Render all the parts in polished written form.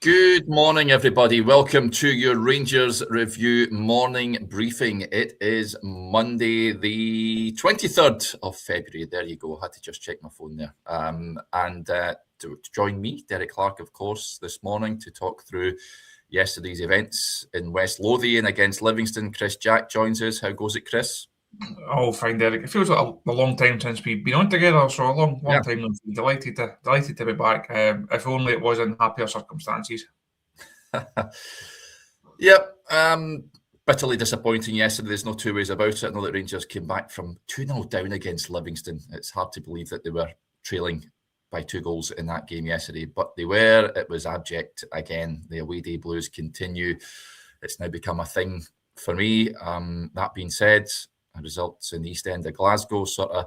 Good morning, everybody. Welcome to your Rangers Review morning briefing. It is Monday, the 23rd of February. There you go. I had to just check my phone there. To join me, Derek Clark, of course, this morning to talk through yesterday's events in West Lothian against Livingston. Chris Jack joins us. How goes it, Chris? Oh, fine, Derek. It feels like a long time since we've been on together, so a long time. Delighted to be back. If only it was in happier circumstances. Yep. Bitterly disappointing yesterday. There's no two ways about it. I know that Rangers came back from 2-0 down against Livingston. It's hard to believe that they were trailing by 2 goals in that game yesterday, but they were. It was abject again. The away day blues continue. It's now become a thing for me. That being said, results in the East End of Glasgow sort of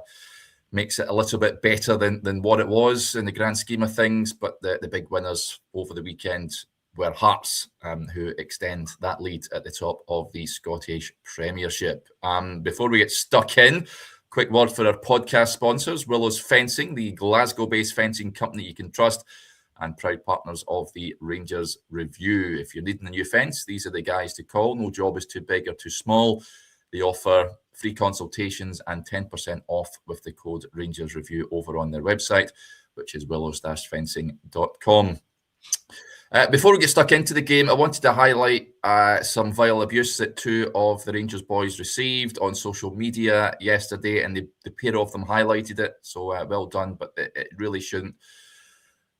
makes it a little bit better than what it was in the grand scheme of things. But the big winners over the weekend were Hearts, who extend that lead at the top of the Scottish Premiership. Before we get stuck in, quick word for our podcast sponsors, Willow's Fencing, the Glasgow-based fencing company you can trust, and proud partners of the Rangers Review. If you're needing a new fence, these are the guys to call. No job is too big or too small. They offer free consultations and 10% off with the code Rangers Review over on their website, which is willows-fencing.com. Before we get stuck into the game, I wanted to highlight some vile abuse that 2 of the Rangers boys received on social media yesterday, and the pair of them highlighted it, so well done, but it really shouldn't.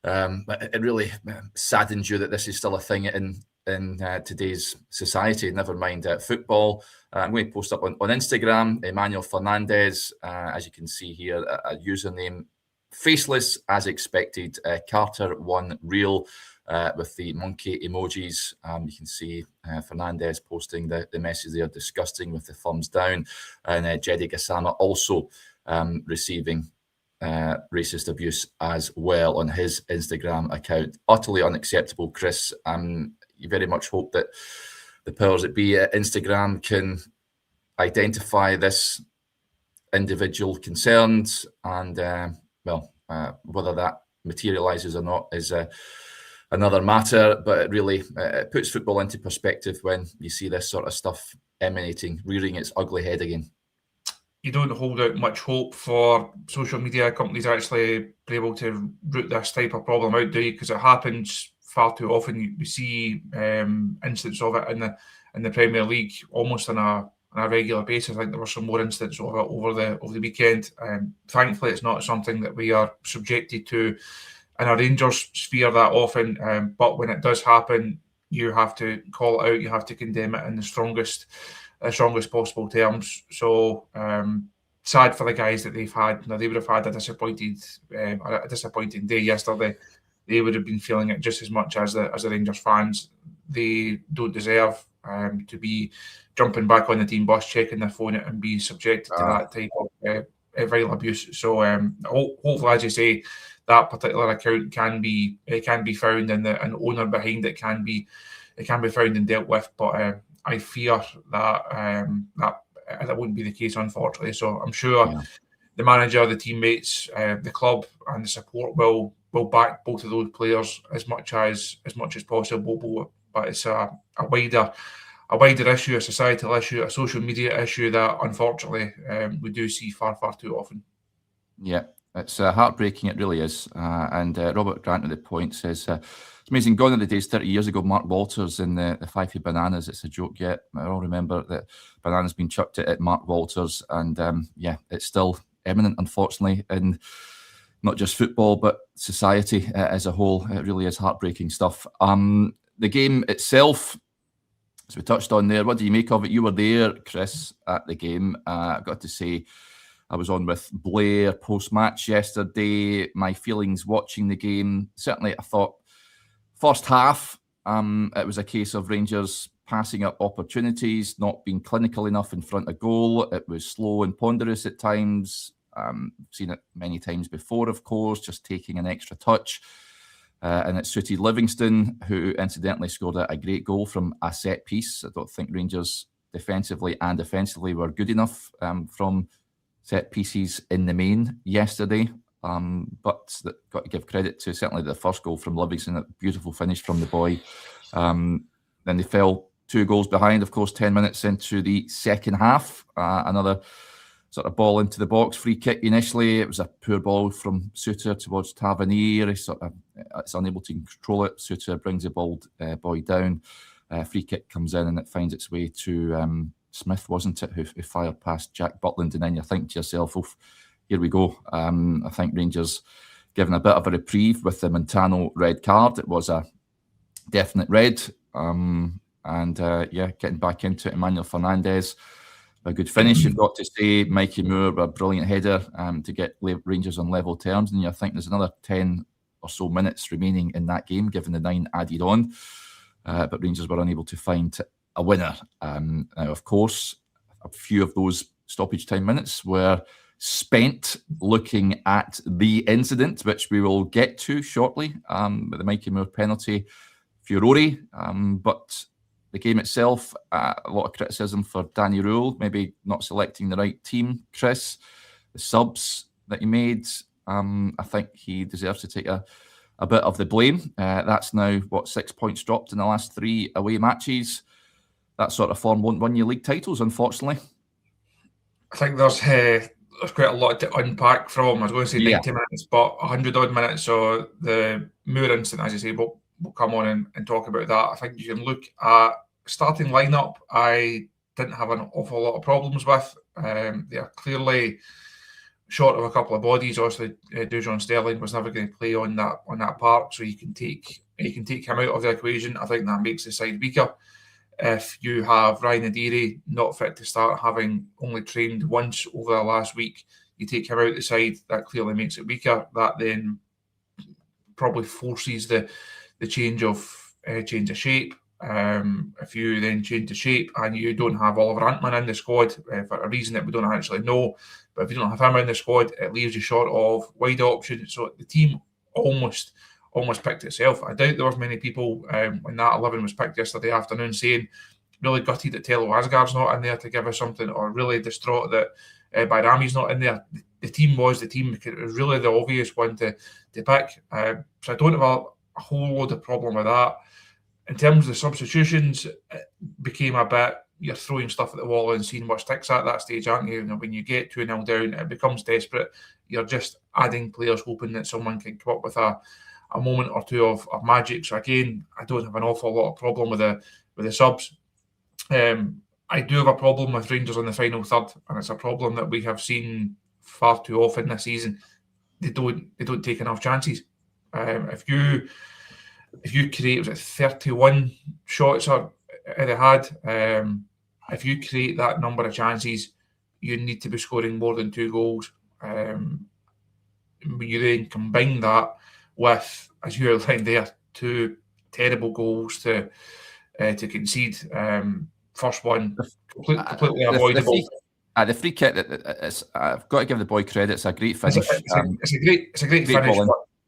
It really saddens you that this is still a thing in today's society, never mind football. I'm going to post up on Instagram, Emmanuel Fernandez, as you can see here, a username, faceless as expected, Carter1 Real, with the monkey emojis. You can see Fernandez posting the message there, disgusting, with the thumbs down, and Jedi Gassama also receiving racist abuse as well on his Instagram account. Utterly unacceptable, Chris. You very much hope that the powers that be at Instagram can identify this individual concerned, and whether that materializes or not is another matter, but it really puts football into perspective when you see this sort of stuff emanating, rearing its ugly head again. You don't hold out much hope for social media companies actually be able to root this type of problem out, do you? Because it happens far too often. We see incidents of it in the Premier League almost on a regular basis. I think there were some more incidents of it over the weekend. Thankfully, it's not something that we are subjected to in our Rangers sphere that often. But when it does happen, you have to call it out. You have to condemn it in the strongest possible terms. So sad for the guys that they've had. They would have had a disappointing day yesterday. They would have been feeling it just as much as the Rangers fans. They don't deserve to be jumping back on the team bus, checking their phone, and be subjected to that type of vile abuse. So hopefully, as you say, that particular account can be found, and an owner behind it can be found and dealt with. But I fear that that wouldn't be the case, unfortunately. So I'm sure the manager, the teammates, the club, and the support will back both of those players as much as possible. But it's a wider issue, a societal issue, a social media issue that unfortunately we do see far too often. Yeah, it's heartbreaking. It really is. And Robert Grant at the point says, it's amazing. Gone are the days 30 years ago, Mark Walters in the Fifey Bananas. It's a joke yet. I all remember that bananas being chucked at Mark Walters. And it's still eminent, unfortunately, in not just football, but society as a whole. It really is heartbreaking stuff. The game itself, as we touched on there, what do you make of it? You were there, Chris, at the game. I've got to say, I was on with Blair post-match yesterday. My feelings watching the game, certainly I thought first half, it was a case of Rangers passing up opportunities, not being clinical enough in front of goal. It was slow and ponderous at times. Seen it many times before, of course, just taking an extra touch. And it suited Livingston, who incidentally scored a great goal from a set piece. I don't think Rangers defensively and offensively were good enough from set pieces in the main yesterday. but got to give credit to certainly the first goal from Livingston, a beautiful finish from the boy. Then they fell 2 goals behind, of course, 10 minutes into the second half. Another sort of ball into the box, free kick initially. It was a poor ball from Souttar towards Tavernier. It's unable to control it. Souttar brings the boy down. Free kick comes in and it finds its way to Smith, wasn't it, who fired past Jack Butland. And then you think to yourself, oh, here we go. I think Rangers given a bit of a reprieve with the Montano red card. It was a definite red. Getting back into it, Emmanuel Fernandez, a good finish, you've got to say. Mikey Moore, a brilliant header to get Rangers on level terms. And I think there's another 10 or so minutes remaining in that game, given the 9 added on. But Rangers were unable to find a winner. Now, of course, a few of those stoppage time minutes were spent looking at the incident, which we will get to shortly, with the Mikey Moore penalty, furore. But the game itself, a lot of criticism for Danny Rule, maybe not selecting the right team. Chris, the subs that he made, I think he deserves to take a bit of the blame. That's now, 6 points dropped in the last 3 away matches. That sort of form won't win you league titles, unfortunately. I think there's quite a lot to unpack from. I was going to say 90 minutes, but 100 odd minutes. So the Moore incident, as you say, we'll come on and talk about that. I think you can look at starting lineup. I didn't have an awful lot of problems with. They are clearly short of a couple of bodies. Obviously, Dujon Sterling was never going to play on that part, so you can take him out of the equation. I think that makes the side weaker. If you have Ryan Adiri not fit to start, having only trained once over the last week, you take him out the side, that clearly makes it weaker. That then probably forces the change of shape. If you then change the shape and you don't have Oliver Antman in the squad for a reason that we don't actually know, but if you don't have him in the squad, it leaves you short of wide options. So the team almost picked itself. I doubt there was many people when that 11 was picked yesterday afternoon saying really gutted that Tello Asgard's not in there to give us something, or really distraught that Bayrami's not in there. The team was the team because it was really the obvious one to pick. So I don't have a whole load of problem with that. In terms of the substitutions, it became a bit, you're throwing stuff at the wall and seeing what sticks at that stage, aren't you? When you get 2-0 down, it becomes desperate. You're just adding players, hoping that someone can come up with a moment or two of magic. So again, I don't have an awful lot of problem with the subs. I do have a problem with Rangers in the final third, and it's a problem that we have seen far too often this season. They don't take enough chances. If you create, was it 31 shots or they had? If you create that number of chances, you need to be scoring more than 2 goals. You then combine that with, as you outlined there, 2 terrible goals to concede. First one completely avoidable. The free kick, I've got to give the boy credit. It's a great finish. It's a great finish.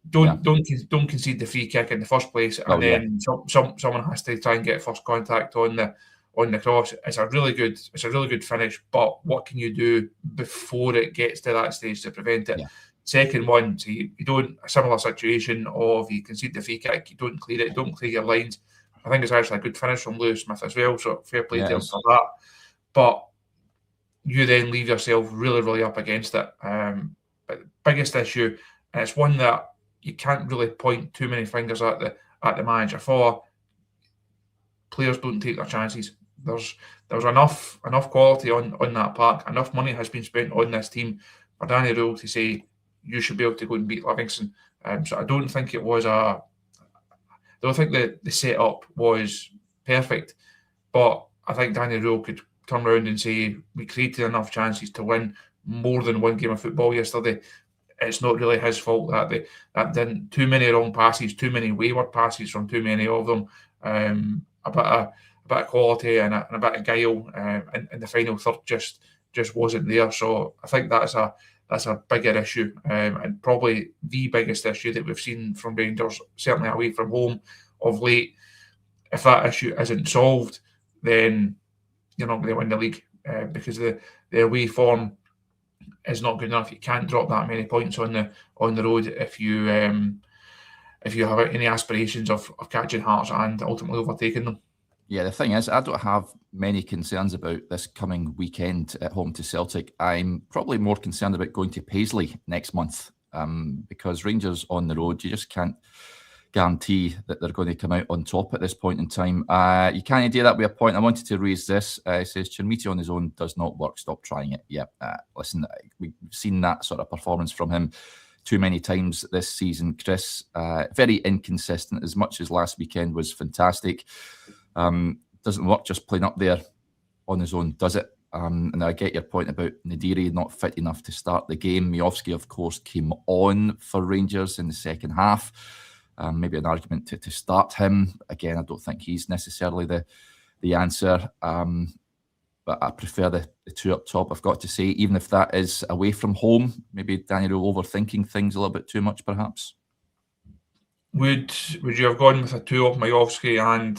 Don't concede the free kick in the first place, and then someone has to try and get first contact on the cross. It's a really good finish. But what can you do before it gets to that stage to prevent it? Yeah. Second one, so you don't, a similar situation of you concede the free kick, you don't clear it, don't clear your lines. I think it's actually a good finish from Lewis Smith as well. So fair play to him for that. But you then leave yourself really, really up against it. But the biggest issue, and it's one that you can't really point too many fingers at the manager for. Players don't take their chances. There's enough quality on that park. Enough money has been spent on this team for Danny Rule to say you should be able to go and beat Livingston. So I don't think it was I don't think the setup was perfect, but I think Danny Rule could turn around and say we created enough chances to win more than one game of football yesterday. It's not really his fault that didn't, too many wrong passes, too many wayward passes from too many of them. A bit of quality and a bit of guile in the final third just wasn't there. So I think that's a bigger issue, and probably the biggest issue that we've seen from Rangers, certainly away from home of late. If that issue isn't solved, then you're not going to win the league, because the away form is not good enough. You can't drop that many points on the road if you have any aspirations of catching Hearts and ultimately overtaking them. Yeah, the thing is, I don't have many concerns about this coming weekend at home to Celtic. I'm probably more concerned about going to Paisley next month, because Rangers on the road, you just can't guarantee that they're going to come out on top at this point in time. You can't do that with a point. I wanted to raise this. It says, Chermiti on his own does not work. Stop trying it. Yeah, listen, we've seen that sort of performance from him too many times this season, Chris. Very inconsistent. As much as last weekend was fantastic, doesn't work just playing up there on his own, does it? And I get your point about Nadiri not fit enough to start the game. Miovski, of course, came on for Rangers in the second half. Maybe an argument to start him. Again, I don't think he's necessarily the answer. But I prefer the two up top, I've got to say, even if that is away from home. Maybe Daniel overthinking things a little bit too much, perhaps. Would you have gone with a two of Miovski and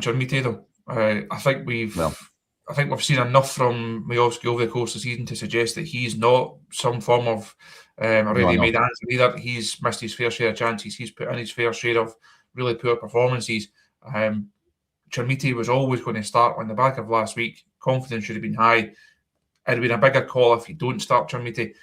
Chermiti though? I think we've seen enough from Miovski over the course of the season to suggest that he's not some form of ready-made answer either. He's missed his fair share of chances. He's put in his fair share of really poor performances. Chermiti was always going to start on the back of last week. Confidence should have been high. It'd have been a bigger call if you don't start Chermiti.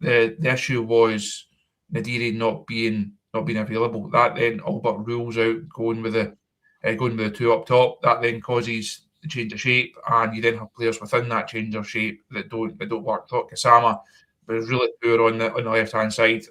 The issue was Nadiri not being available. That then all but rules out going with the two up top. That then causes the change of shape, and you then have players within that change of shape that don't work. I thought Gassama was really poor on the left hand side,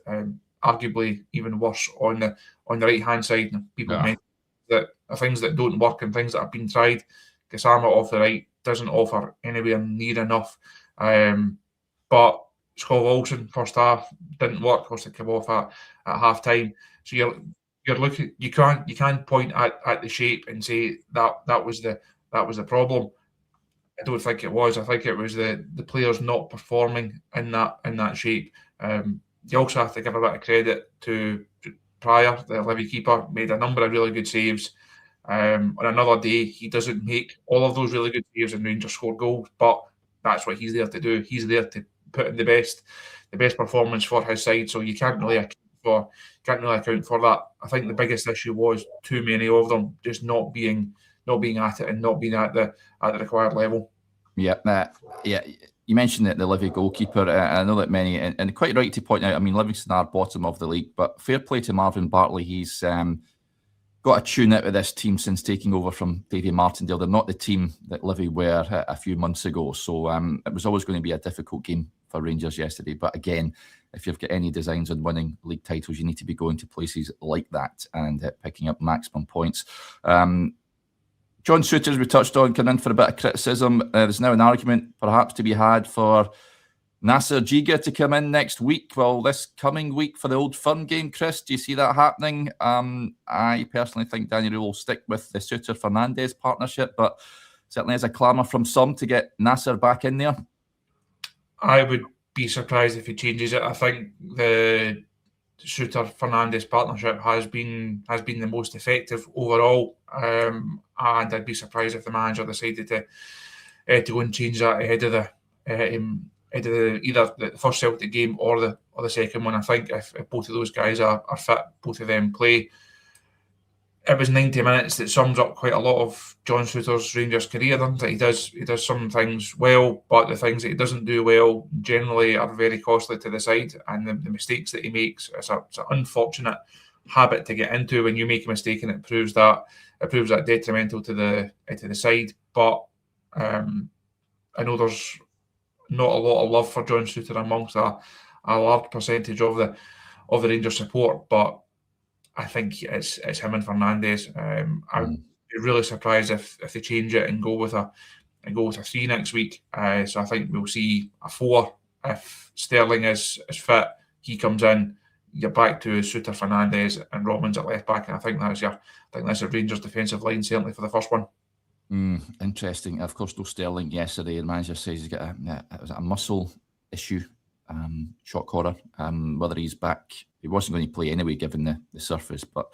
arguably even worse on the right hand side. People mention that the things that don't work and things that have been tried, Gassama off the right doesn't offer anywhere near enough. But Skov Olsen first half didn't work. Of course, it came off at half time. So you're looking. You can't point at the shape and say that was the problem. I don't think it was. I think it was the players not performing in that shape. You also have to give a bit of credit to Pryor, the Livi keeper, made a number of really good saves. On another day, he doesn't make all of those really good saves and Rangers score goals, but that's what he's there to do. He's there to put in the best performance for his side. So you can't really account for that. I think the biggest issue was too many of them just not being at it and not being at the required level. Yeah. You mentioned that the Livi goalkeeper. I know that many, and quite right to point out. I mean, Livingston are bottom of the league, but fair play to Marvin Bartley. He's got a tune out of this team since taking over from Davy Martindale. They're not the team that Livi were a few months ago, so it was always going to be a difficult game for Rangers yesterday. But again, if you've got any designs on winning league titles, you need to be going to places like that and picking up maximum points. John Souttar, as we touched on, came in for a bit of criticism. There's now an argument perhaps to be had for Nasser Giga to come in next week. Well, this coming week for the Old Firm game, Chris, do you see that happening? I personally think Daniel will stick with the Souttar-Fernandez partnership, but certainly there's a clamour from some to get Nasser back in there. I would be surprised if he changes it. I think the Souttar-Fernandez partnership has been the most effective overall, and I'd be surprised if the manager decided to go and change that ahead of either the first Celtic game or the second one. I think if both of those guys are fit, both of them play. It was 90 minutes that sums up quite a lot of John Souttar's Rangers career. He does some things well, but the things that he doesn't do well generally are very costly to the side. And the mistakes that he makes, it's an unfortunate habit to get into when you make a mistake, and it proves that detrimental to the side. But I know there's not a lot of love for John Souttar amongst a large percentage of the Rangers support, but I think it's him and Fernandez. I'd be really surprised if they change it and go with a 3 next week. So I think we'll see a 4 if Sterling is fit. He comes in. You're back to Souttar, Fernandez, and Robbins at left back, and I think that's a Rangers defensive line certainly for the first one. Interesting. Of course, no Sterling yesterday. The manager says he's got a muscle issue, shock horror. Whether he's back, he wasn't going to play anyway, given the surface. But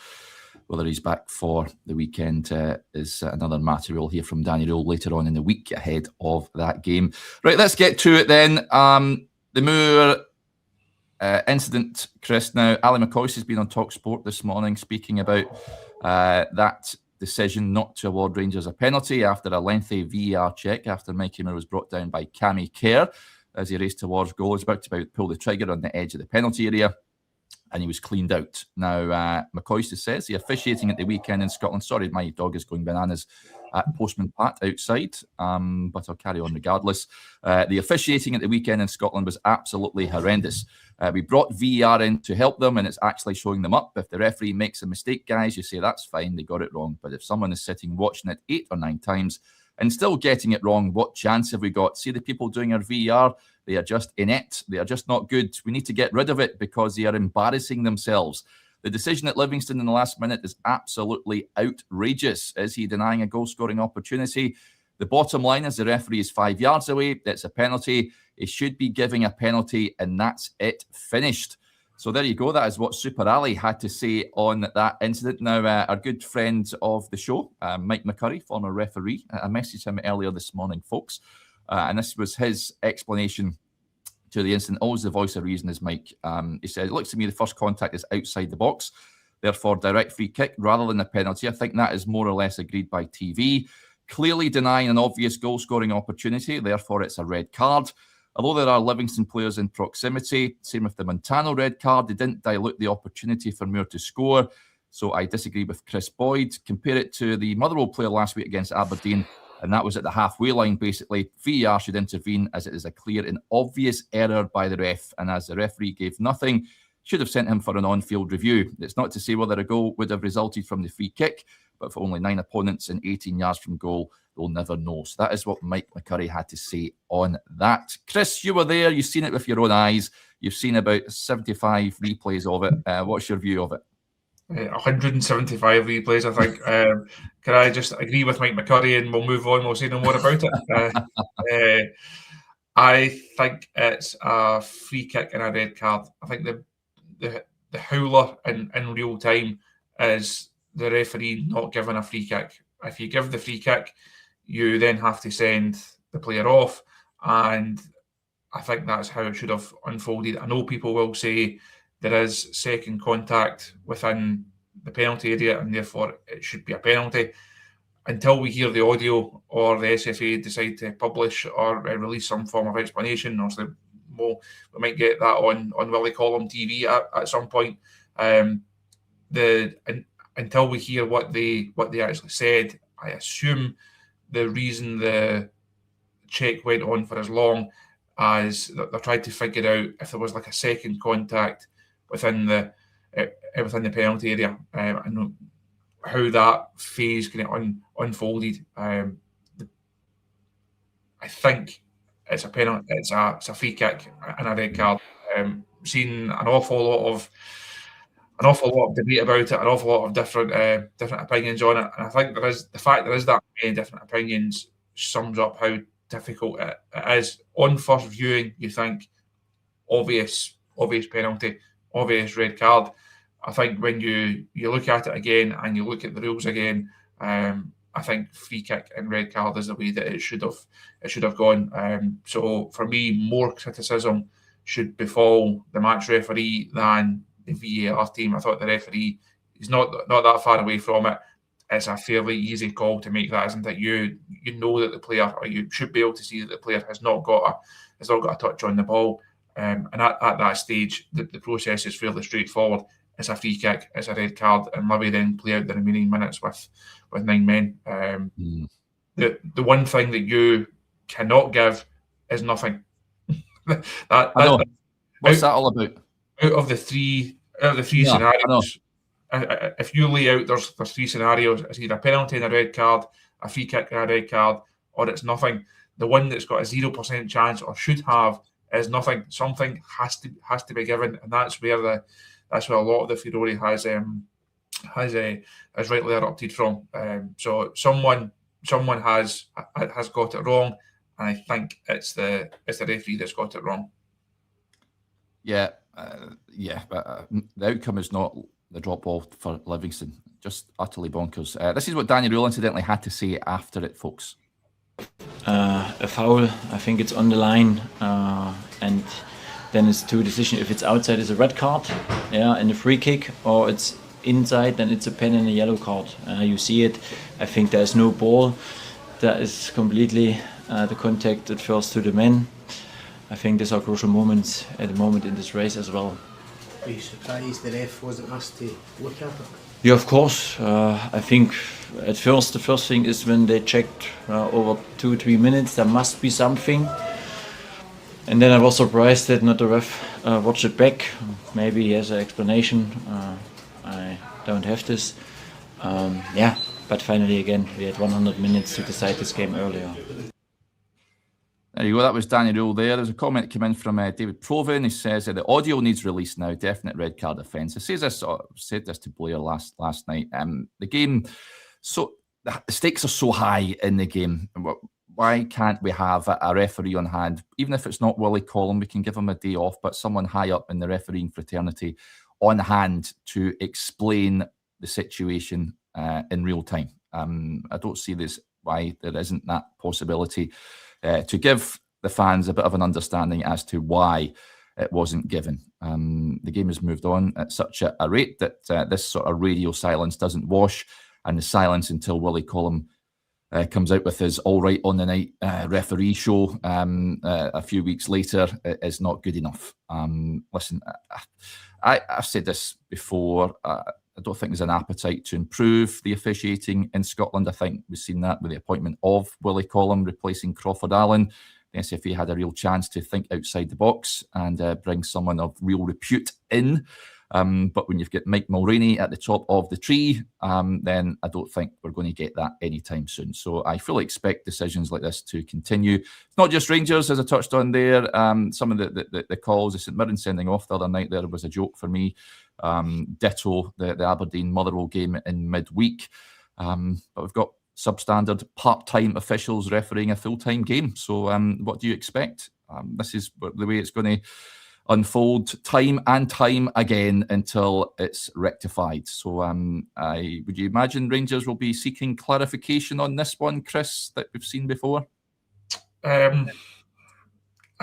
Whether he's back for the weekend is another matter. We'll hear from Danny Rule later on in the week ahead of that game. Right, let's get to it then. The Moore incident, Chris. Now, Ali McCoist has been on TalkSport this morning speaking about that decision not to award Rangers a penalty after a lengthy VAR check after Mikey Moore was brought down by Cammy Kerr as he raced towards goal. He was about to pull the trigger on the edge of the penalty area, and he was cleaned out. Now, McCoist says the officiating at the weekend in Scotland... Sorry, my dog is going bananas at Postman Pat outside, but I'll carry on regardless. The officiating at the weekend in Scotland was absolutely horrendous. We brought VAR in to help them, and it's actually showing them up. If the referee makes a mistake, guys, you say, that's fine, they got it wrong. But if someone is sitting watching it 8 or 9 times and still getting it wrong, what chance have we got? See the people doing our VAR? They are just inept. They are just not good. We need to get rid of it because they are embarrassing themselves. The decision at Livingston in the last minute is absolutely outrageous. Is he denying a goal-scoring opportunity? The bottom line is the referee is 5 yards away. It's a penalty. He should be giving a penalty, and that's it. Finished. So there you go. That is what Super Ali had to say on that incident. Now, our good friend of the show, Mike McCurry, former referee, I messaged him earlier this morning, folks, and this was his explanation to the incident. Always the voice of reason is Mike. He said, it looks to me the first contact is outside the box, therefore direct free kick rather than a penalty. I think that is more or less agreed by TV. Clearly denying an obvious goal-scoring opportunity, therefore it's a red card. Although there are Livingston players in proximity, same with the Montano red card, they didn't dilute the opportunity for Moore to score. So I disagree with Chris Boyd. Compare it to the Motherwell player last week against Aberdeen, and that was at the halfway line, basically. VAR should intervene as it is a clear and obvious error by the ref, and as the referee gave nothing, should have sent him for an on-field review. It's not to say whether a goal would have resulted from the free kick, but for only 9 opponents and 18 yards from goal, we'll never know. So that is what Mike McCurry had to say on that. Chris, you were there. You've seen it with your own eyes. You've seen about 75 replays of it. What's your view of it? 175 replays, I think. Can I just agree with Mike McCurry and we'll move on? We'll say no more about it. I think it's a free kick and a red card. I think the howler in real time is the referee not giving a free kick. If you give the free kick, you then have to send the player off, and I think that's how it should have unfolded. I know people will say there is second contact within the penalty area and therefore it should be a penalty. Until we hear the audio or the SFA decide to publish or release some form of explanation, or so we might get that on Willie Collum TV at some point. Until we hear what they actually said, I assume the reason the check went on for as long as they tried to figure out if there was like a second contact within the penalty area, and how that phase kind of unfolded. I think it's a penalty. It's a free kick and a red card. Seen an awful lot of debate about it, an awful lot of different opinions on it, and I think the fact there is that many different opinions sums up how difficult it is. On first viewing, you think obvious penalty, obvious red card. I think when you look at it again and you look at the rules again, I think free kick and red card is the way that it should have gone. So for me, more criticism should befall the match referee than the VAR team. I thought the referee is not that far away from it. It's a fairly easy call to make, that isn't it? You know that the player, or you should be able to see that the player has not got a touch on the ball, and at that stage, the process is fairly straightforward. It's a free kick, it's a red card, and Livi then play out the remaining minutes with 9 men. The one thing that you cannot give is nothing. I know. What's that all about? Out of the three scenarios, if you lay out there's 3 scenarios, it's either a penalty and a red card, a free kick and a red card, or it's nothing. The one that's got a 0% chance or should have is nothing. Something has to be given, and that's where a lot of the furore has rightly erupted from. So someone has got it wrong, and I think it's the referee that's got it wrong. Yeah, but the outcome is not the drop ball for Livingston. Just utterly bonkers. This is what Danny Rule incidentally had to say after it, folks. A foul, I think it's on the line, and then it's two decisions. If it's outside, it's a red card, and a free kick, or it's inside, then it's a pen and a yellow card. You see it. I think there's no ball. That is completely the contact at first to the men. I think these are crucial moments at the moment in this race as well. Are you surprised the ref wasn't asked to look at it? Yeah, of course. I think at first the first thing is when they checked over 2-3 minutes, there must be something. And then I was surprised that not the ref watched it back. Maybe he has an explanation. I don't have this. But finally again, we had 100 minutes to decide this game earlier. There you go, that was Danny Rule there. There's a comment that came in from David Proven. He says the audio needs release now, definite red card offence. I said this to Blair last night. The game, so the stakes are so high in the game. Why can't we have a referee on hand? Even if it's not Willie Collum, we can give him a day off, but someone high up in the refereeing fraternity on hand to explain the situation in real time. I don't see this why there isn't that possibility to give the fans a bit of an understanding as to why it wasn't given. The game has moved on at such a rate that this sort of radio silence doesn't wash, and the silence until Willie Collum comes out with his all right on the night referee show a few weeks later is not good enough. Listen, I've said this before. I don't think there's an appetite to improve the officiating in Scotland. I think we've seen that with the appointment of Willie Collum replacing Crawford Allen. The SFA had a real chance to think outside the box and bring someone of real repute in. But when you've got Mike Mulroney at the top of the tree, then I don't think we're going to get that anytime soon. So I fully expect decisions like this to continue. It's not just Rangers, as I touched on there. Some of the calls, the St Mirren sending off the other night there was a joke for me. Ditto the Aberdeen Motherwell game in midweek. But we've got substandard part-time officials refereeing a full-time game. So what do you expect? This is the way it's going to unfold time and time again until it's rectified. So would you imagine Rangers will be seeking clarification on this one, Chris, that we've seen before? I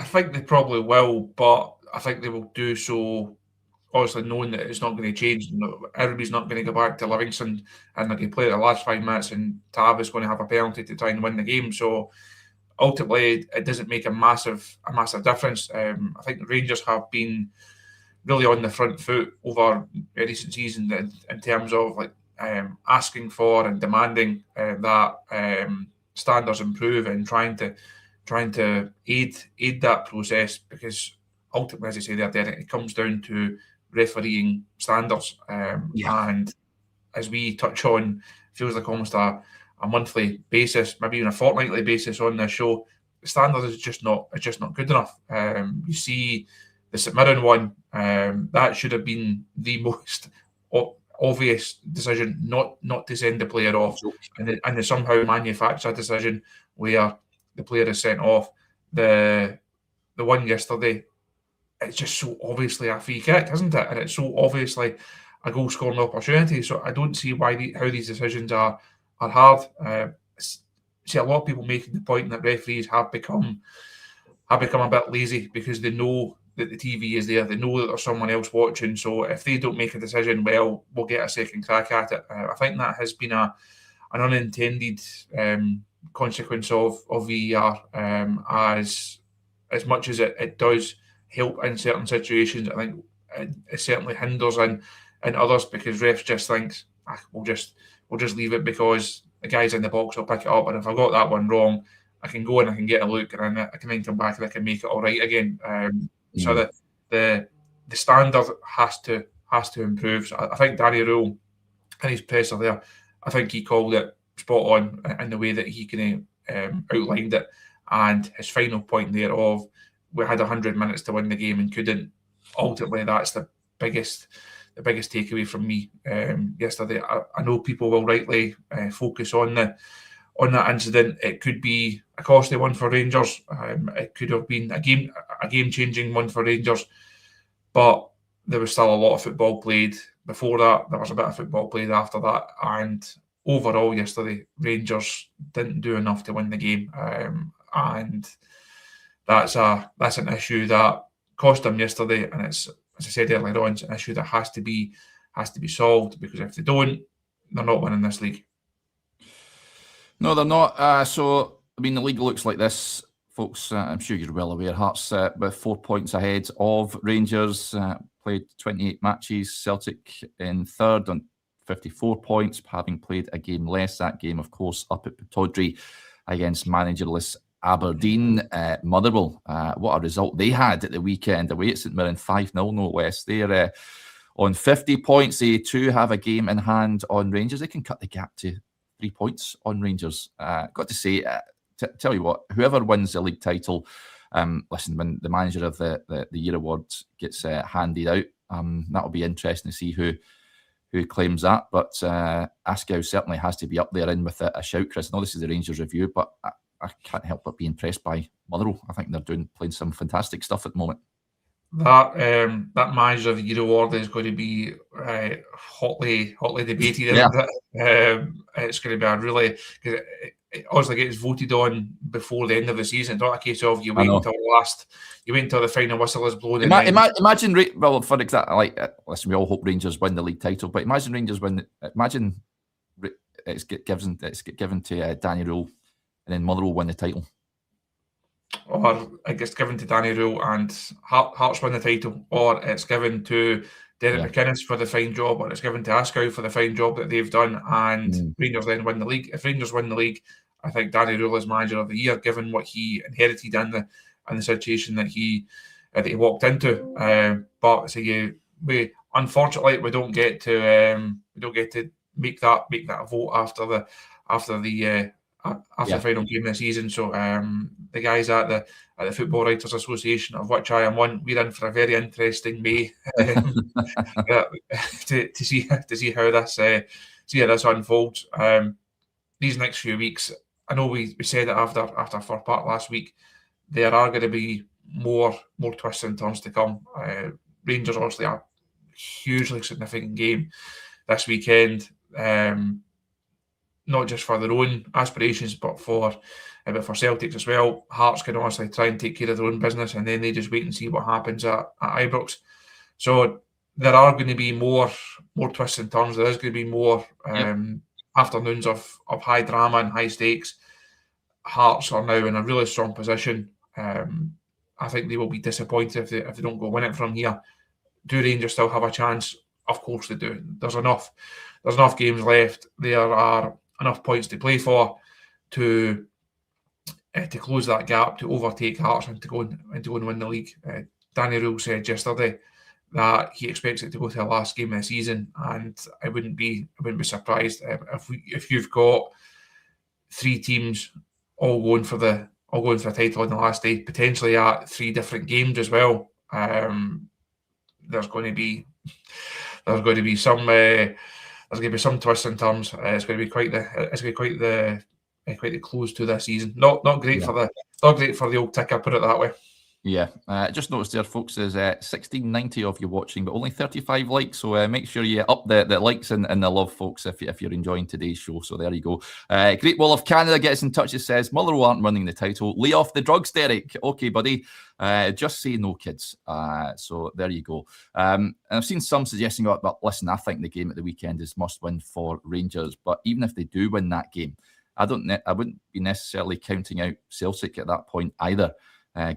think they probably will, but I think they will do so obviously knowing that it's not going to change. Everybody's not going to go back to Livingston and they can play the last 5 minutes and Tav is going to have a penalty to try and win the game. So ultimately, it doesn't make a massive difference. I think the Rangers have been really on the front foot over recent seasons in terms of asking for and demanding that standards improve and trying to aid that process, because ultimately, as I say there, Derek, it comes down to refereeing standards. And as we touch on, it feels like almost a monthly basis, maybe even a fortnightly basis on this show. The standard is just not good enough. You see the St Mirren one, that should have been the most obvious decision not to send the player off, and they somehow manufacture a decision where the player is sent off. The one yesterday, it's just so obviously a free kick, isn't it? And it's so obviously a goal scoring opportunity. So I don't see how these decisions are hard. See a lot of people making the point that referees have become a bit lazy because they know that the TV is there. They know that there's someone else watching. So if they don't make a decision, well, we'll get a second crack at it. I think that has been an unintended consequence of VAR. As much as it does help in certain situations, I think it certainly hinders in others, because refs just think we'll just leave it because the guys in the box will pick it up, and if I got that one wrong, I can go and I can get a look, and I can then come back and I can make it all right again. So that the standard has to improve. So I think Danny Rule in his presser there, I think he called it spot on in the way that he can outlined it, and his final point there of we had 100 minutes to win the game and couldn't. Ultimately, that's the biggest takeaway from me yesterday. I know people will rightly focus on that incident. It could be a costly one for Rangers. It could have been a game changing one for Rangers. But there was still a lot of football played before that. There was a bit of football played after that. And overall, yesterday, Rangers didn't do enough to win the game. And that's an issue that cost them yesterday. And it's, as I said earlier on, it's an issue that has to be solved, because if they don't, they're not winning this league. No, they're not. So, I mean, the league looks like this, folks. I'm sure you're well aware. Hearts with 4 points ahead of Rangers. Played 28 matches. Celtic in third on 54 points, having played a game less. That game, of course, up at Pittodrie against managerless Aberdeen. Motherwell, what a result they had at the weekend away at St Mirren, 5-0 no less. They're on 50 points. They too have a game in hand on Rangers. They can cut the gap to 3 points on Rangers. Got to say, tell you what, whoever wins the league title, listen, when the manager of the year award gets handed out, that'll be interesting to see who claims that. But Askow certainly has to be up there in with a shout, Chris. I know this is the Rangers review, but I can't help but be impressed by Motherwell. I think they're playing some fantastic stuff at the moment. That manager of the year award is going to be hotly debated. It's going to be a really, because it obviously gets voted on before the end of the season. It's not a case of you wait until the final whistle is blown. Imagine, well, for example, listen, we all hope Rangers win the league title, but imagine Rangers win. Imagine it's given to Danny Rule, and then Motherwell win the title. Or it gets given to Danny Rule and Hearts win the title, or it's given to Derek McInnes for the fine job, or it's given to Askow for the fine job that they've done, and Rangers then win the league. If Rangers win the league, I think Danny Rule is manager of the year, given what he inherited and the situation that he walked into. But so we unfortunately we don't get to make that vote after the final game of the season. So the guys at the Football Writers Association, of which I am one, we're in for a very interesting May to see how this unfolds. These next few weeks, I know we said it after first part last week, there are going to be more twists and turns to come. Rangers obviously a hugely significant game this weekend. Not just for their own aspirations, but for Celtics as well. Hearts can honestly try and take care of their own business, and then they just wait and see what happens at Ibrox. So there are going to be more twists and turns. There is going to be more afternoons of high drama and high stakes. Hearts are now in a really strong position. I think they will be disappointed if they don't go win it from here. Do Rangers still have a chance? Of course they do. There's enough games left. There are enough points to play for to close that gap, to overtake Hearts and to go and win the league. Danny Rule said yesterday that he expects it to go to the last game of the season, and I wouldn't be surprised if you've got three teams all going for the title on the last day, potentially at three different games as well. There's going to be some twists and turns. It's going to be quite the close to this season. Not great for the old ticker, put it that way. Yeah, just noticed there, folks, there's 1690 of you watching, but only 35 likes. So make sure you up the likes and the love, folks, if you're enjoying today's show. So there you go. Great Wall of Canada gets in touch. It says Motherwell aren't winning the title. Lay off the drugs, Derek. Okay, buddy. Just say no, kids. So there you go. And I've seen some suggesting, but listen, I think the game at the weekend is must win for Rangers. But even if they do win that game, I wouldn't be necessarily counting out Celtic at that point either.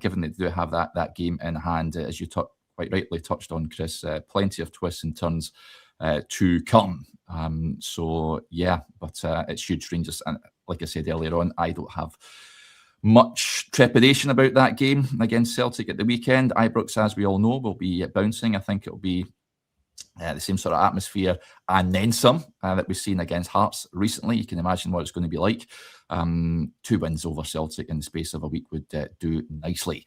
Given that they do have that game in hand, as you quite rightly touched on, Chris, plenty of twists and turns to come. So yeah, but it's huge. Rangers, and like I said earlier on, I don't have much trepidation about that game against Celtic at the weekend. Ibrox, as we all know, will be bouncing. I think it'll be the same sort of atmosphere and then some that we've seen against Hearts recently. You can imagine what it's going to be like. 2 wins over Celtic in the space of a week would do nicely.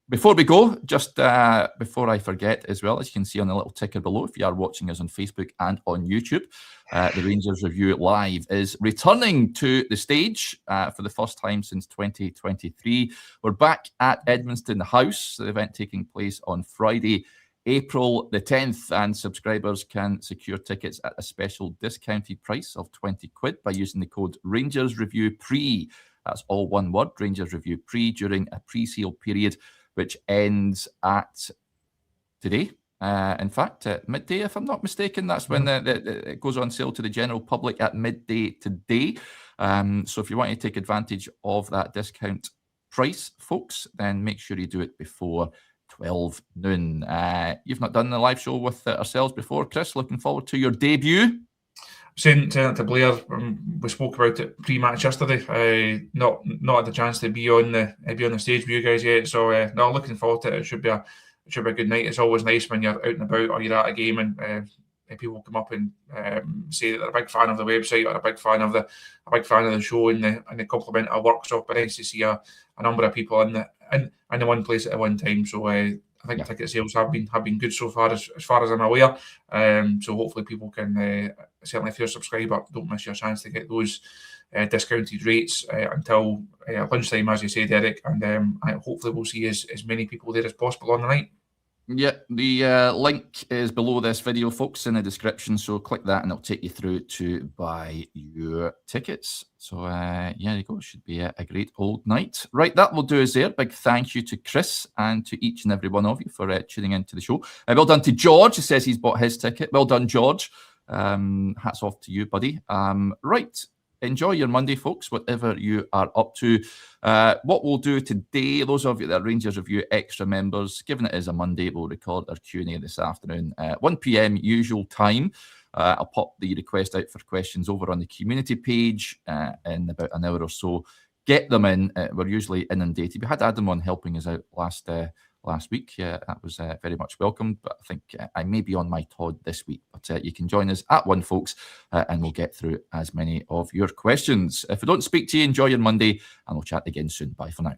Before we go, just before I forget as well, as you can see on the little ticker below, if you are watching us on Facebook and on YouTube, the Rangers Review Live is returning to the stage for the first time since 2023. We're back at Edmundston House, the event taking place on Friday, April the 10th, and subscribers can secure tickets at a special discounted price of £20 by using the code Rangers Review Pre. That's all one word, Rangers Review Pre, during a pre-sale period which ends at today. In fact, at midday, if I'm not mistaken, that's when it goes on sale to the general public at midday today. So if you want to take advantage of that discount price, folks, then make sure you do it before 12 noon. You've not done the live show with ourselves before, Chris. Looking forward to your debut. Saying that to Blair, we spoke about it pre-match yesterday. Not had the chance to be on the stage with you guys yet, so no, looking forward to it. It should be a good night. It's always nice when you're out and about or you're at a game and people come up and say that they're a big fan of the website or a big fan of the show and the compliment our work. So, but nice to see a number of people in the one place at one time. So I think ticket sales have been good so far, as far as I'm aware. So hopefully people can certainly, if you're a subscriber, don't miss your chance to get those discounted rates until lunchtime, as you said, Eric. And hopefully we'll see as many people there as possible on the night. Yeah, the link is below this video, folks, in the description. So click that and it'll take you through to buy your tickets. So yeah, there you go. It should be a great old night. Right, that will do us there. Big thank you to Chris and to each and every one of you for tuning into the show. Well done to George, who says he's bought his ticket. Well done, George. Hats off to you, buddy. Right. Enjoy your Monday, folks, whatever you are up to. What we'll do today, those of you that are Rangers Review Extra members, given it is a Monday, we'll record our Q&A this afternoon, 1 p.m. usual time. I'll pop the request out for questions over on the community page in about an hour or so. Get them in. We're usually inundated. We had Adam on helping us out last week. Yeah, that was very much welcomed, but I think I may be on my Todd this week. But you can join us at 1, folks, and we'll get through as many of your questions. If I don't speak to you, enjoy your Monday, and we'll chat again soon. Bye for now.